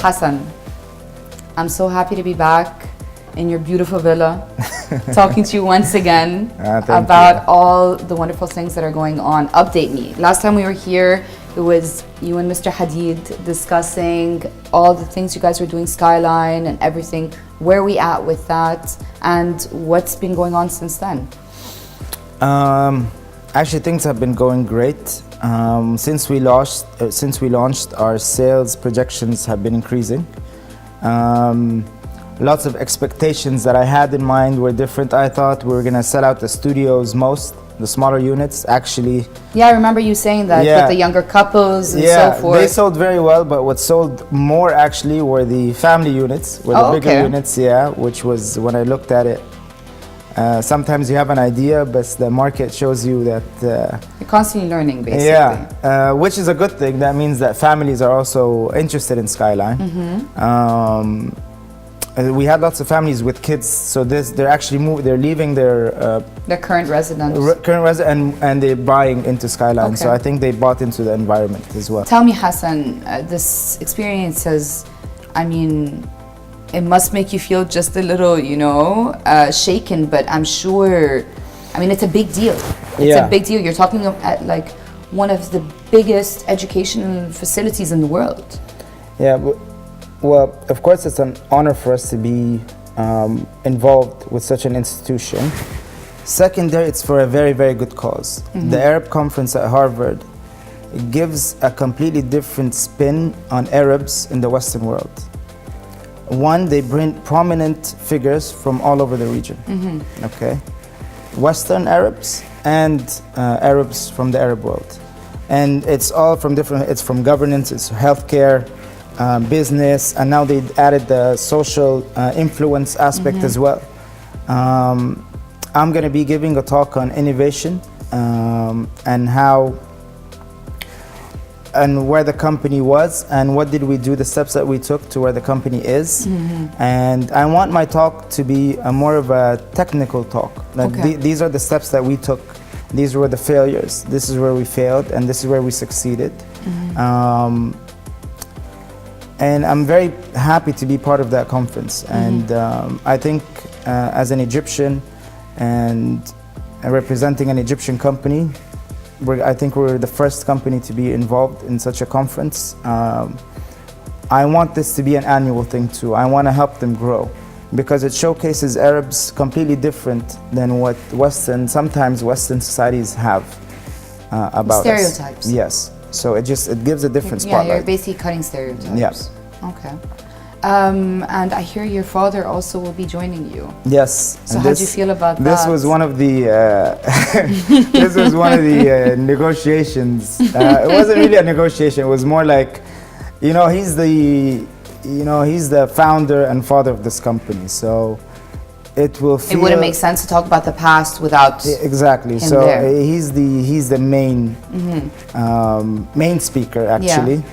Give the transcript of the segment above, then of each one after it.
Hassan, I'm so happy to be back in your beautiful villa, talking to you once again about all the wonderful things that are going on. Update me. Last time we were here, it was you and Mr. Hadid discussing all the things you guys were doing, Skyline and everything. Where are we at with that, and what's been going on since then? Actually, things have been going great. Since we launched, our sales projections have been increasing. Lots of expectations that I had in mind were different. I thought we were going to sell out the studios the smaller units, actually. Yeah, I remember you saying that with the younger couples and so forth. They sold very well, but what sold more actually were the family units, the bigger units, which was, when I looked at it, sometimes you have an idea, but the market shows you that... You're constantly learning, basically. Yeah, which is a good thing. That means that families are also interested in Skyline. We had lots of families with kids, so they're actually they're leaving their current residence. And they're buying into Skyline. So I think they bought into the environment as well. Tell me, Hassan, this experience has, I mean, it must make you feel just a little, shaken, but I'm sure, I mean, it's a big deal. It's a big deal. You're talking at like one of the biggest educational facilities in the world. Yeah, well, of course, it's an honor for us to be involved with such an institution. Secondary, it's for a very, very good cause. The Arab Conference at Harvard gives a completely different spin on Arabs in the Western world. One, they bring prominent figures from all over the region, Western Arabs and Arabs from the Arab world. And it's all from it's from governance, it's healthcare, business, and now they added the social influence aspect as well. I'm going to be giving a talk on innovation and how and where the company was and what did we do, the steps that we took to where the company is. And I want my talk to be more of a technical talk. Like these are the steps that we took. These were the failures. This is where we failed and this is where we succeeded. And I'm very happy to be part of that conference. And I think as an Egyptian and representing an Egyptian company, I think we're the first company to be involved in such a conference. I want this to be an annual thing too. I want to help them grow because it showcases Arabs completely different than what sometimes Western societies have about stereotypes. us. Yes. So it gives a different spotlight. Yeah, you're basically cutting stereotypes. Yes. Okay. And I hear your father also will be joining you. Yes. So how do you feel about that? This was one of the negotiations. It wasn't really a negotiation. It was more like, he's the founder and father of this company. So it wouldn't make sense to talk about the past without exactly. him So there. He's the main main speaker actually.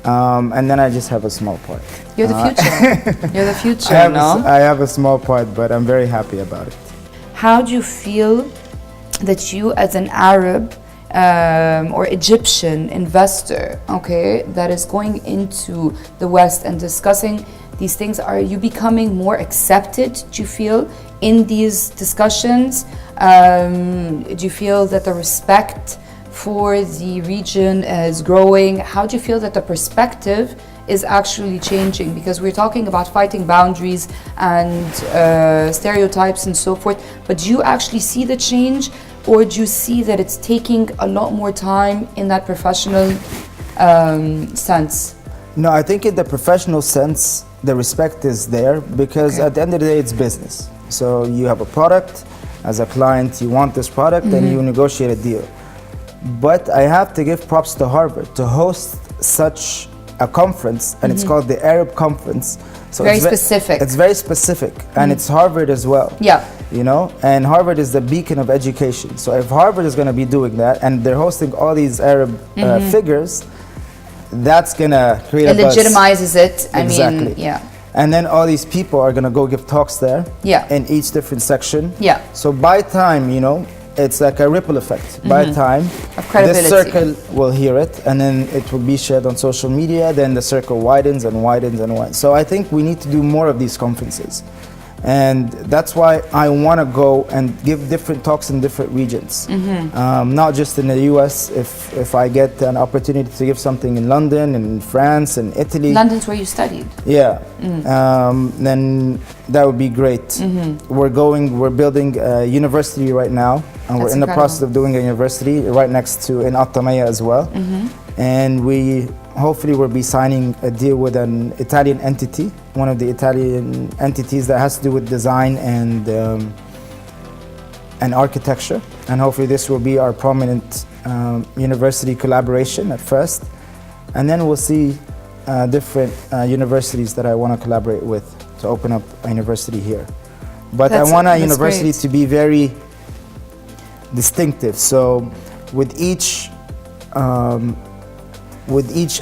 And then I just have a small part. You're the future. You're the future, I have a small part, but I'm very happy about it. How do you feel that you, as an Arab or Egyptian investor, that is going into the West and discussing these things, are you becoming more accepted, do you feel, in these discussions? Do you feel that the respect for the region is growing? How do you feel that the perspective is actually changing? Because we're talking about fighting boundaries and stereotypes and so forth, but do you actually see the change, or do you see that it's taking a lot more time in that professional sense? No, I think in the professional sense, the respect is there because at the end of the day, it's business. So you have a product, as a client, you want this product, and you negotiate a deal. But I have to give props to Harvard to host such a conference, and it's called the Arab Conference. So very specific. It's very specific, and it's Harvard as well. Yeah. And Harvard is the beacon of education. So if Harvard is going to be doing that, and they're hosting all these Arab figures, that's going to create a buzz. It legitimizes it. Exactly. And then all these people are going to go give talks there in each different section. So by time, it's like a ripple effect. By time, credibility. This circle will hear it, and then it will be shared on social media. Then the circle widens and widens and widens. So I think we need to do more of these conferences. And that's why I want to go and give different talks in different regions, not just in the US. If I get an opportunity to give something in London, and France, and Italy. London's where you studied. Yeah, then that would be great. We're building a university right now, and we're in the process of doing a university right next to in Attamaya as well. And we hopefully will be signing a deal with an Italian entity, one of the Italian entities that has to do with design and architecture. And hopefully this will be our prominent university collaboration at first. And then we'll see different universities that I want to collaborate with to open up a university here. But I want a university to be very distinctive. So with each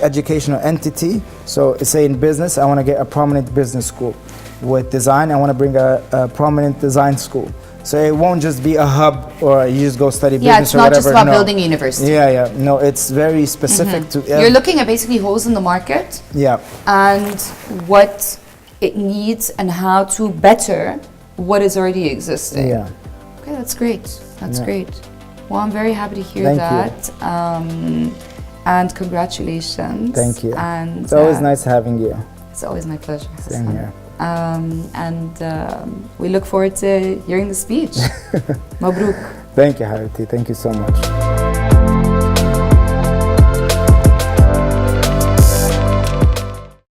educational entity, so say in business, I want to get a prominent business school. With design, I want to bring a prominent design school. So it won't just be a hub or you just go study business or whatever. Yeah, it's not just about building a university. Yeah. No, it's very specific to... You're looking at basically holes in the market. Yeah. And what it needs and how to better what is already existing. Yeah. Okay, that's great. That's great. Well, I'm very happy to hear that. And congratulations. Thank you. And it's always nice having you. It's always my pleasure. Same here. We look forward to hearing the speech. Mabruk. Thank you, Hariti. Thank you so much.